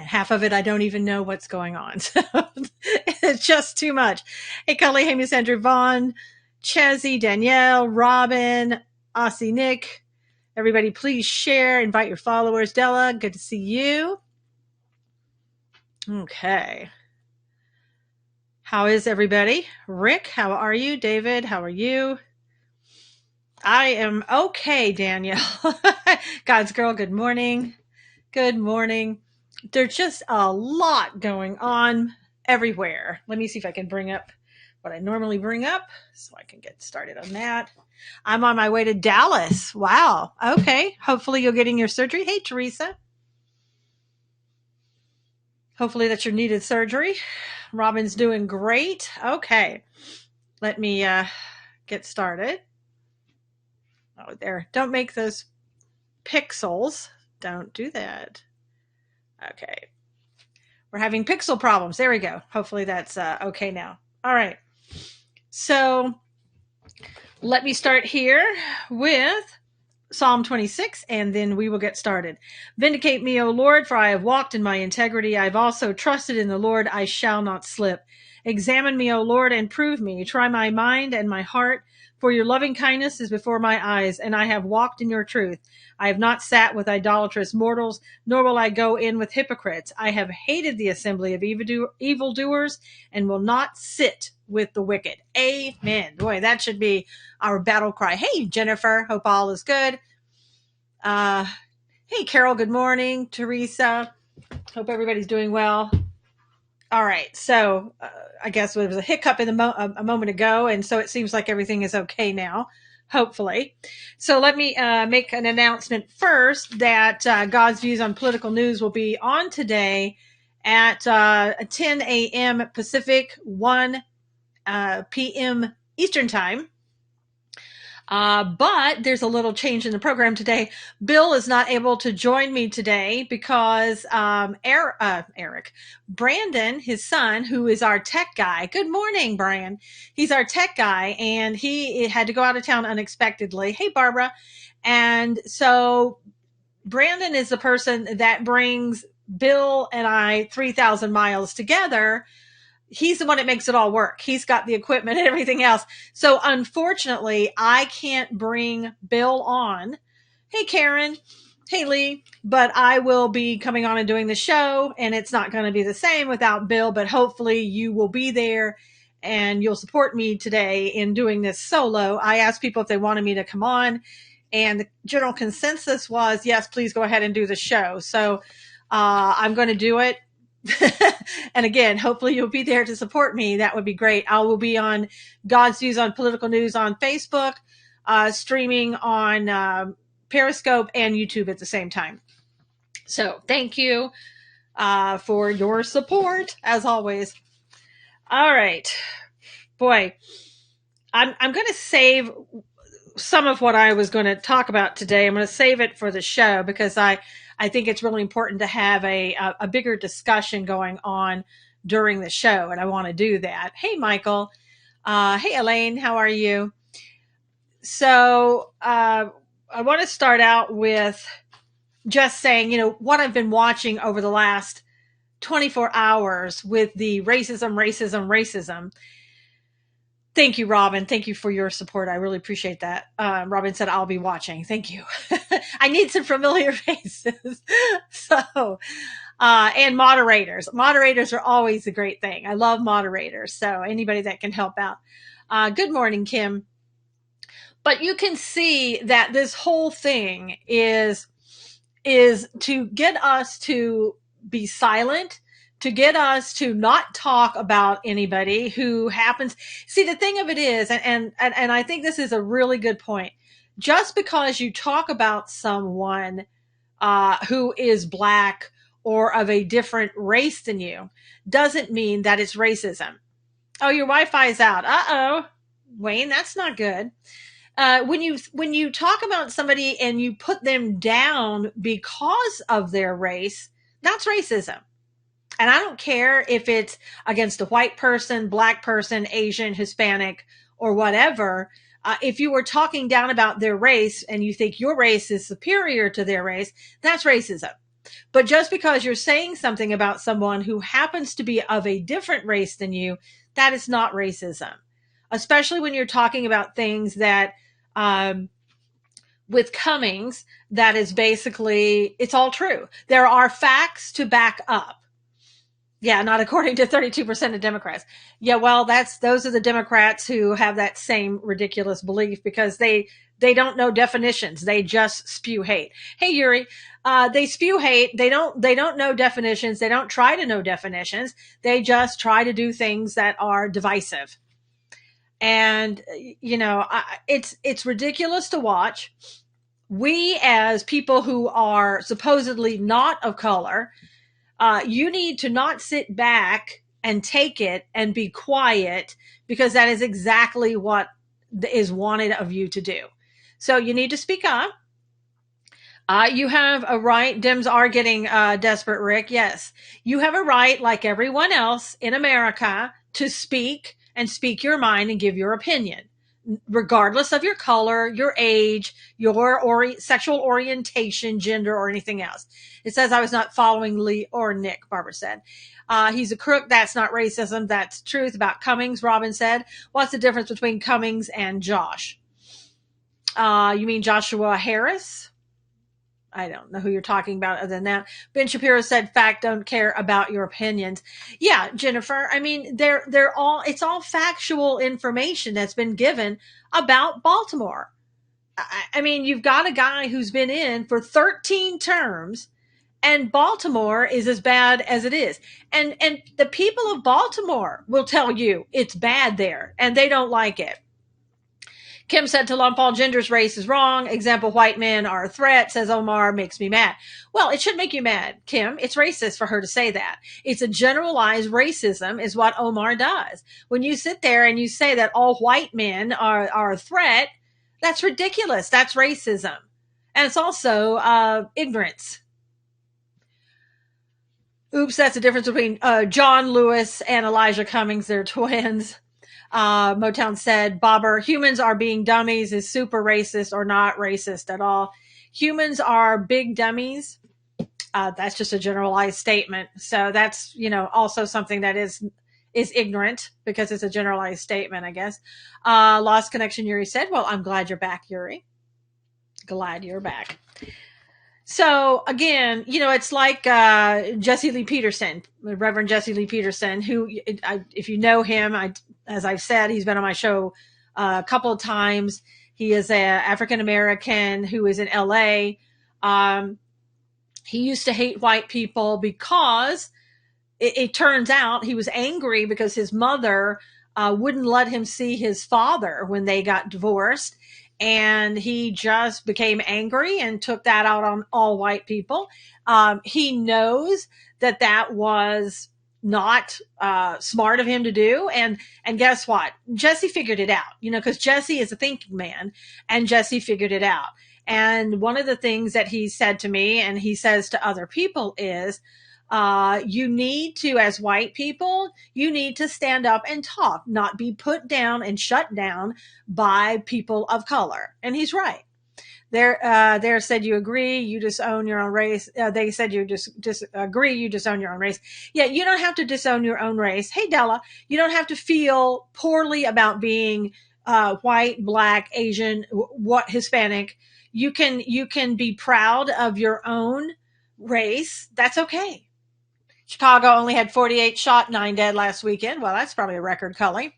And half of it, I don't even know what's going on. So it's just too much. Hey, Cully, hey, Miss Andrew Vaughn, Chezzy, Danielle, Robin, Aussie Nick. Everybody, please share, invite your followers. Della, good to see you. Okay. How is everybody? Rick, how are you? David, how are you? I am okay, Danielle. God's girl, good morning. Good morning. There's just a lot going on everywhere. Let me see if I can bring up what I normally bring up so I can get started on that. I'm on my way to Dallas. Wow. Okay. Hopefully you're getting your surgery. Hey, Teresa. Hopefully that's your needed surgery. Robin's doing great. Okay. Let me get started. Oh, there. Don't make those pixels. Don't do that. Okay. We're having pixel problems. There we go. Hopefully that's okay now. All right. So let me start here with Psalm 26, and then we will get started. Vindicate me, O Lord, for I have walked in my integrity. I have also trusted in the Lord. I shall not slip. Examine me, O Lord, and prove me. Try my mind and my heart, for your loving kindness is before my eyes, and I have walked in your truth. I have not sat with idolatrous mortals, nor will I go in with hypocrites. I have hated the assembly of evildoers, and will not sit with the wicked. Amen. Boy, that should be our battle cry. Hey, Jennifer, hope all is good. Hey, Carol, good morning. Teresa, hope everybody's doing well. All right, so I guess there was a hiccup in a moment ago, and so it seems like everything is okay now, hopefully. So let me make an announcement first that God's Views on Political News will be on today at 10 a.m. Pacific, 1 p.m. Eastern Time. But there's a little change in the program today. Bill is not able to join me today because Eric, Brandon, his son, who is our tech guy. Good morning, Brian. He's our tech guy, and he had to go out of town unexpectedly. Hey, Barbara. And so Brandon is the person that brings Bill and I 3,000 miles together. He's the one that makes it all work. He's got the equipment and everything else. So unfortunately, I can't bring Bill on. Hey, Karen. Hey, Lee. But I will be coming on and doing the show, and it's not going to be the same without Bill, but hopefully you will be there and you'll support me today in doing this solo. I asked people if they wanted me to come on, and the general consensus was, yes, please go ahead and do the show. So I'm going to do it. And again, hopefully you'll be there to support me. That would be great. I will be on God's Views on Political News on Facebook, streaming on Periscope and YouTube at the same time. So thank you for your support, as always. All right. Boy, I'm going to save some of what I was going to talk about today. I'm going to save it for the show because I think it's really important to have a bigger discussion going on during the show, and I want to do that. Hey, Michael. Hey, Elaine. How are you? So I want to start out with just saying, what I've been watching over the last 24 hours with the racism. Thank you, Robin. Thank you for your support. I really appreciate that. Robin said, I'll be watching. Thank you. I need some familiar faces. So, and moderators. Moderators are always a great thing. I love moderators. So anybody that can help out. Good morning, Kim. But you can see that this whole thing is to get us to be silent, to get us to not talk about anybody who happens. See, the thing of it is, and I think this is a really good point. Just because you talk about someone who is Black or of a different race than you doesn't mean that it's racism. Oh, your Wi-Fi is out. Uh-oh. Wayne, that's not good. When you talk about somebody and you put them down because of their race, that's racism. And I don't care if it's against a white person, Black person, Asian, Hispanic, or whatever. If you were talking down about their race and you think your race is superior to their race, that's racism. But just because you're saying something about someone who happens to be of a different race than you, that is not racism. Especially when you're talking about things that, with Cummings, that is basically, it's all true. There are facts to back up. Yeah, not according to 32% of Democrats. Yeah, well, those are the Democrats who have that same ridiculous belief because they don't know definitions. They just spew hate. Hey, Yuri, they spew hate. They don't know definitions. They don't try to know definitions. They just try to do things that are divisive. And it's ridiculous to watch. We, as people who are supposedly not of color, you need to not sit back and take it and be quiet, because that is exactly what is wanted of you to do. So you need to speak up. You have a right. Dems are getting desperate, Rick. Yes. You have a right, like everyone else in America, to speak and speak your mind and give your opinion, regardless of your color, your age, your sexual orientation, gender, or anything else. It says I was not following Lee or Nick, Barbara said. He's a crook. That's not racism. That's truth about Cummings, Robin said. What's the difference between Cummings and Josh? You mean Joshua Harris? I don't know who you're talking about other than that. Ben Shapiro said, fact, don't care about your opinions. Yeah, Jennifer. I mean, it's all factual information that's been given about Baltimore. I mean, you've got a guy who's been in for 13 terms, and Baltimore is as bad as it is. And the people of Baltimore will tell you it's bad there and they don't like it. Kim said to lump all genders, race is wrong. Example, white men are a threat, says Omar, makes me mad. Well, it should make you mad, Kim. It's racist for her to say that. It's a generalized racism is what Omar does. When you sit there and you say that all white men are a threat, that's ridiculous. That's racism. And it's also ignorance. Oops, that's the difference between John Lewis and Elijah Cummings. They're twins. Motown said, Bobber, humans are being dummies is super racist or not racist at all. Humans are big dummies. That's just a generalized statement. So that's, also something that is ignorant because it's a generalized statement, I guess. Lost connection, Yuri said. Well, I'm glad you're back, Yuri. Glad you're back. So again, it's like Jesse Lee Peterson, Reverend Jesse Lee Peterson, who, if you know him, as I've said, he's been on my show a couple of times. He is an African American who is in LA. He used to hate white people because it turns out he was angry because his mother wouldn't let him see his father when they got divorced. And he just became angry and took that out on all white people. He knows that was not smart of him to do. And guess what? Jesse figured it out, because Jesse is a thinking man, and Jesse figured it out. And one of the things that he said to me and he says to other people is, you need to, as white people, you need to stand up and talk, not be put down and shut down by people of color. And he's right. There said you agree, you disown your own race. They said you disagree, you disown your own race. Yeah, you don't have to disown your own race. Hey, Della, you don't have to feel poorly about being white, black, Asian, Hispanic. You can be proud of your own race. That's okay. Chicago only had 48 shot, 9 dead last weekend. Well, that's probably a record, Cully.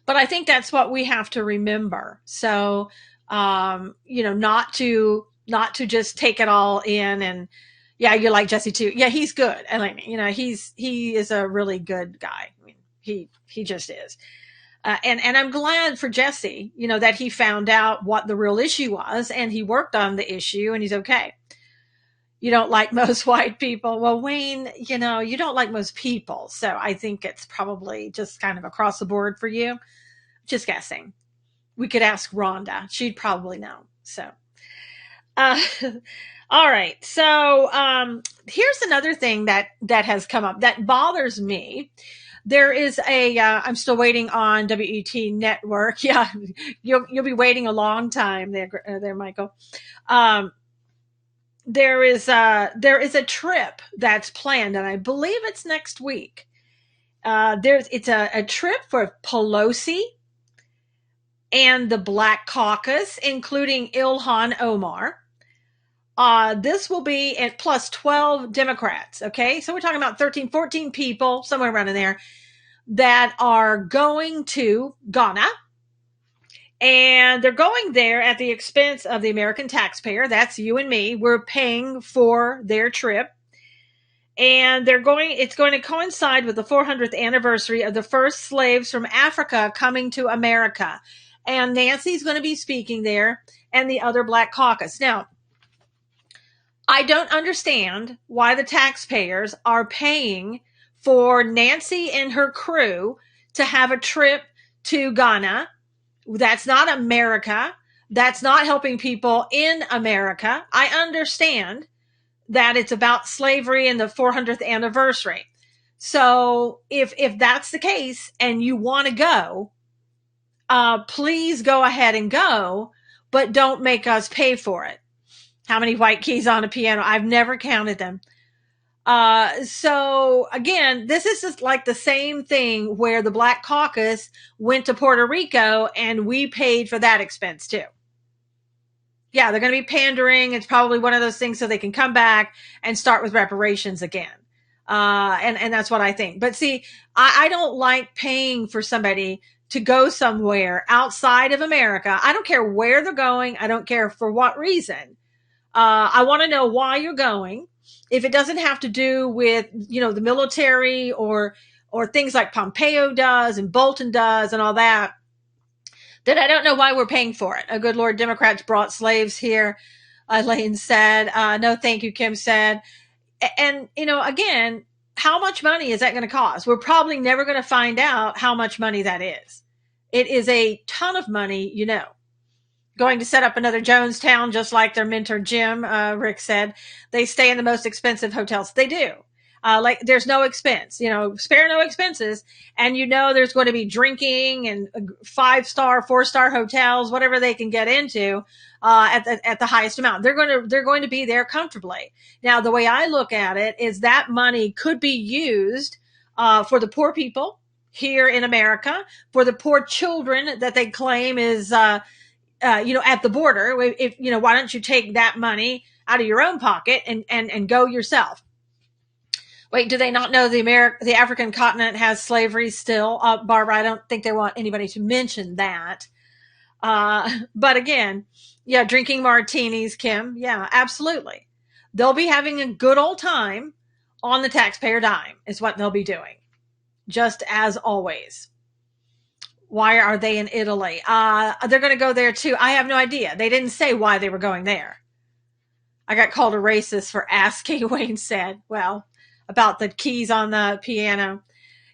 But I think that's what we have to remember. So, not to just take it all in. And yeah, you like Jesse too. Yeah, he's good. And he is a really good guy. I mean, he just is. And I'm glad for Jesse, that he found out what the real issue was and he worked on the issue and he's okay. You don't like most white people. Well, Wayne, you don't like most people. So I think it's probably just kind of across the board for you. Just guessing. We could ask Rhonda. She'd probably know. So, all right. So, here's another thing that has come up that bothers me. There is I'm still waiting on WET Network. Yeah. You'll be waiting a long time there, Michael. there is a trip that's planned, and I believe it's next week. It's a trip for Pelosi and the Black Caucus, including Ilhan Omar. This will be at plus 12 Democrats. Okay. So we're talking about 13, 14 people, somewhere around in there, that are going to Ghana. And they're going there at the expense of the American taxpayer. That's you and me. We're paying for their trip. And it's going to coincide with the 400th anniversary of the first slaves from Africa coming to America. And Nancy's going to be speaking there, and the other Black Caucus. Now, I don't understand why the taxpayers are paying for Nancy and her crew to have a trip to Ghana. That's not America. That's not helping people in America. I understand that it's about slavery and the 400th anniversary. So if that's the case and you want to go, please go ahead and go, but don't make us pay for it. How many white keys on a piano? I've never counted them. So again, this is just like the same thing where the Black Caucus went to Puerto Rico and we paid for that expense too. Yeah, they're going to be pandering. It's probably one of those things so they can come back and start with reparations again. And that's what I think. But see, I don't like paying for somebody to go somewhere outside of America. I don't care where they're going. I don't care for what reason. I want to know why you're going. If it doesn't have to do with, the military or things like Pompeo does and Bolton does and all that, then I don't know why we're paying for it. Oh, good Lord, Democrats brought slaves here, Elaine said. No, thank you, Kim said. And, again, how much money is that going to cost? We're probably never going to find out how much money that is. It is a ton of money, Going to set up another Jonestown, just like their mentor Jim, Rick said. They stay in the most expensive hotels. They do. There's no expense, spare no expenses. And there's going to be drinking and 5-star, 4-star hotels, whatever they can get into, at the highest amount. They're going to be there comfortably. Now, the way I look at it is that money could be used, for the poor people here in America, for the poor children that they claim is, at the border. If, why don't you take that money out of your own pocket and go yourself? Wait, do they not know the African continent has slavery still? Barbara, I don't think they want anybody to mention that. But again, yeah, drinking martinis, Kim. Yeah, absolutely. They'll be having a good old time on the taxpayer dime is what they'll be doing. Just as always. Why are they in Italy? They're going to go there too. I have no idea. They didn't say why they were going there. I got called a racist for asking, Wayne said. Well, about the keys on the piano.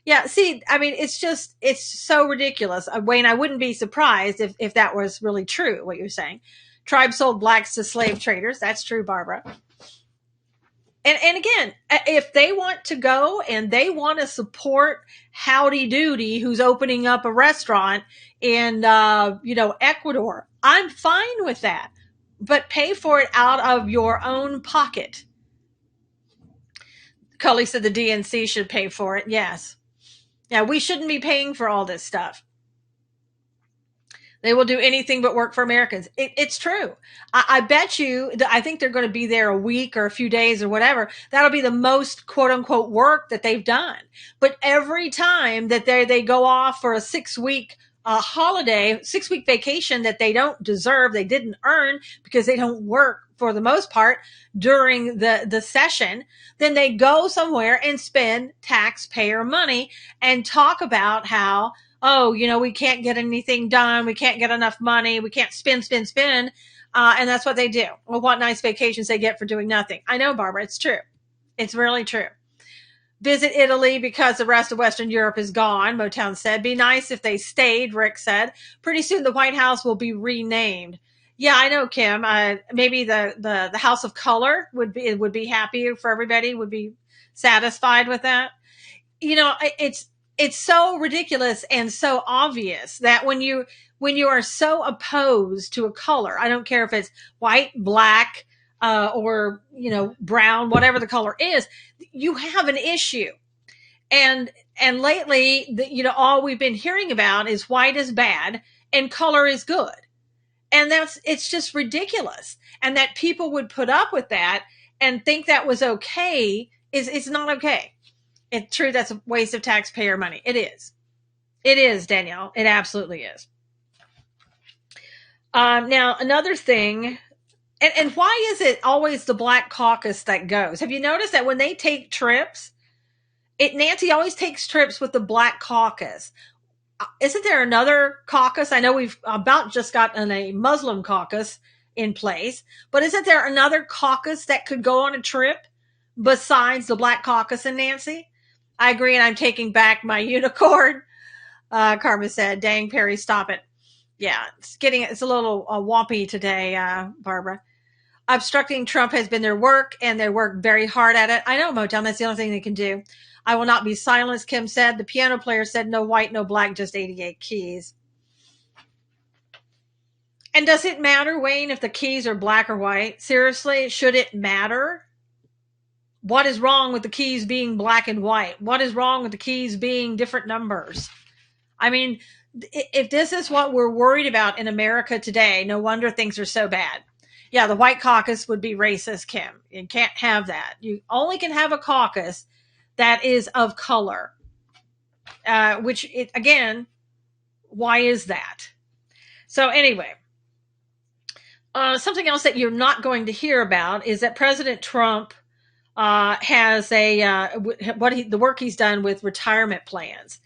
Yeah, see, I mean, it's so ridiculous. Wayne, I wouldn't be surprised if that was really true, what you're saying. Tribes sold blacks to slave traders. That's true, Barbara. And again, if they want to go and they want to support Howdy Doody, who's opening up a restaurant in, Ecuador, I'm fine with that. But pay for it out of your own pocket. Cully said the DNC should pay for it. Yes. Yeah, we shouldn't be paying for all this stuff. They will do anything but work for Americans. It's true. I bet you, I think they're going to be there a week or a few days or whatever. That'll be the most quote unquote work that they've done. But every time that they go off for a 6-week holiday, 6-week vacation that they don't deserve, they didn't earn because they don't work for the most part during the session, then they go somewhere and spend taxpayer money and talk about how, we can't get anything done. We can't get enough money. We can't spend. And that's what they do. Well, what nice vacations they get for doing nothing. I know, Barbara, it's true. It's really true. Visit Italy because the rest of Western Europe is gone, Motown said. Be nice if they stayed, Rick said. Pretty soon the White House will be renamed. Yeah, I know, Kim. Maybe the House of Color would be happy for everybody, would be satisfied with that. It's so ridiculous and so obvious that when you are so opposed to a color, I don't care if it's white, black, or, brown, whatever the color is, you have an issue. And lately, all we've been hearing about is white is bad and color is good. And it's just ridiculous. And that people would put up with that and think that was okay is not okay. It's true. That's a waste of taxpayer money. It is. It is, Danielle. It absolutely is. Now, another thing, and why is it always the Black Caucus that goes? Have you noticed that when they take trips, Nancy always takes trips with the Black Caucus? Isn't there another caucus? I know we've about just gotten a Muslim caucus in place, but isn't there another caucus that could go on a trip besides the Black Caucus and Nancy? I agree, and I'm taking back my unicorn. Karma said, dang, Perry, stop it. Yeah, it's a little wompy today, Barbara. Obstructing Trump has been their work, and they work very hard at it. I know, Motown, that's the only thing they can do. I will not be silenced, Kim said. The piano player said, no white, no black, just 88 keys. And does it matter, Wayne, if the keys are black or white? Seriously, should it matter? What is wrong with the keys being black and white? What is wrong with the keys being different numbers? I mean, if this is what we're worried about in America today, no wonder things are so bad. Yeah, the white caucus would be racist, Kim. You can't have that. You only can have a caucus that is of color, again, why is that? So anyway, something else that you're not going to hear about is that President Trump has the work he's done with retirement plans.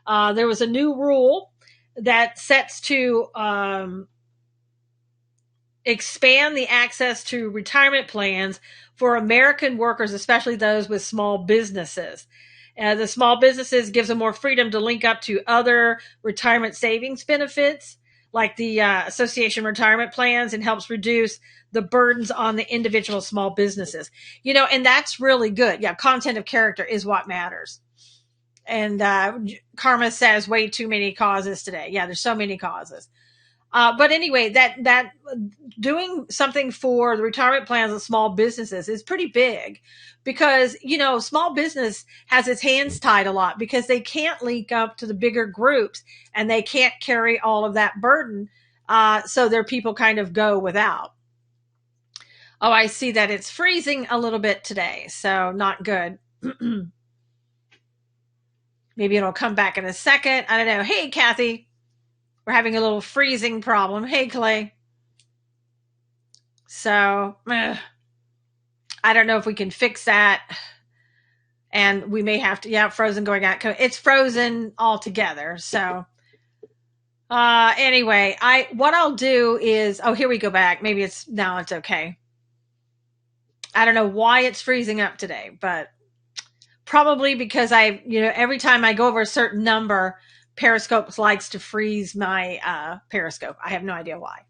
There was a new rule that sets to expand the access to retirement plans for American workers, especially those with small businesses. The small businesses gives them more freedom to link up to other retirement savings benefits, like the association retirement plans, and helps reduce the burdens on the individual small businesses. And that's really good. Yeah, content of character is what matters. And Karma says way too many causes today. Yeah, there's so many causes. But anyway, that doing something for the retirement plans of small businesses is pretty big, because, small business has its hands tied a lot because they can't link up to the bigger groups and they can't carry all of that burden. So their people kind of go without. Oh, I see that it's freezing a little bit today, so not good. Maybe it'll come back in a second. I don't know. Hey, Kathy. We're having a little freezing problem. Hey, Clay. So, I don't know if we can fix that. And we may have to, frozen going out. It's frozen altogether. So, anyway, what I'll do is, here we go back. Maybe it's okay. I don't know why it's freezing up today, but probably because every time I go over a certain number, Periscope likes to freeze my Periscope. I have no idea why.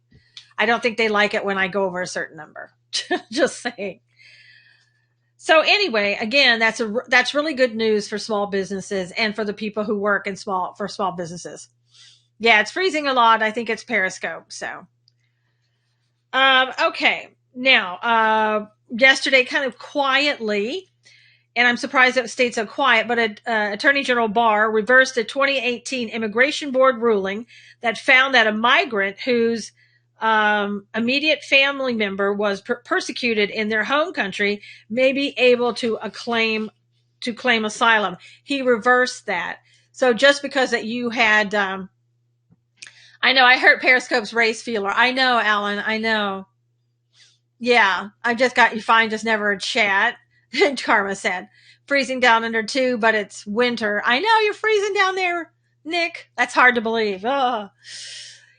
I don't think they like it when I go over a certain number. Just saying. So anyway, again, that's really good news for small businesses and for the people who work for small businesses. Yeah, it's freezing a lot. I think it's Periscope. So, okay. Now, yesterday, kind of quietly, and I'm surprised it stayed so quiet, but Attorney General Barr reversed a 2018 Immigration Board ruling that found that a migrant whose immediate family member was persecuted in their home country may be able to claim asylum. He reversed that. So just because that you had, I know I heard Periscope's race feeler. I know, Alan. I know. Yeah, I just got you fine. Just never a chat. Karma said, freezing down under 2, but it's winter. I know you're freezing down there, Nick. That's hard to believe. Oh.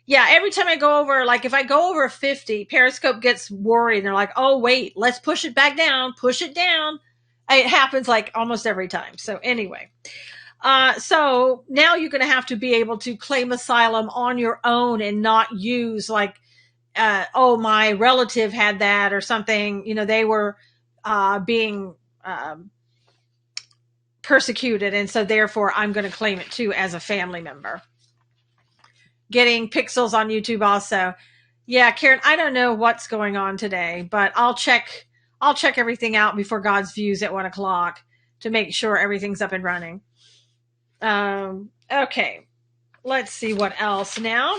Yeah, every time I go over, like if I go over 50, Periscope gets worried. And they're like, oh, wait, let's push it back down. Push it down. It happens like almost every time. So anyway, so now you're going to have to be able to claim asylum on your own and not use like, my relative had that or something. They were being persecuted, and so therefore I'm going to claim it too as a family member. Getting pixels on YouTube also. Yeah, Karen, I don't know what's going on today, but I'll check everything out before God's views at 1 o'clock to make sure everything's up and running. Okay, let's see what else now.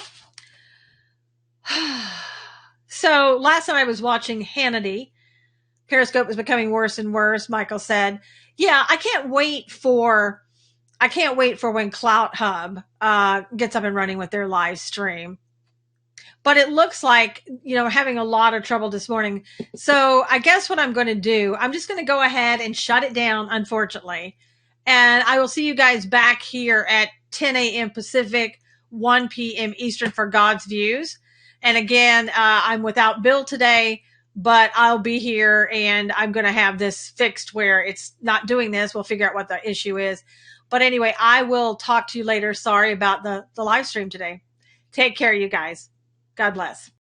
So last night I was watching Hannity. Periscope is becoming worse and worse, Michael said. Yeah, I can't wait for when Clout Hub gets up and running with their live stream. But it looks like, having a lot of trouble this morning. So I guess what I'm going to do, I'm just going to go ahead and shut it down, unfortunately. And I will see you guys back here at 10 a.m. Pacific, 1 p.m. Eastern for God's Views. And again, I'm without Bill today, but I'll be here and I'm going to have this fixed where it's not doing this. We'll figure out what the issue is. But anyway, I will talk to you later. Sorry about the live stream today. Take care, you guys. God bless.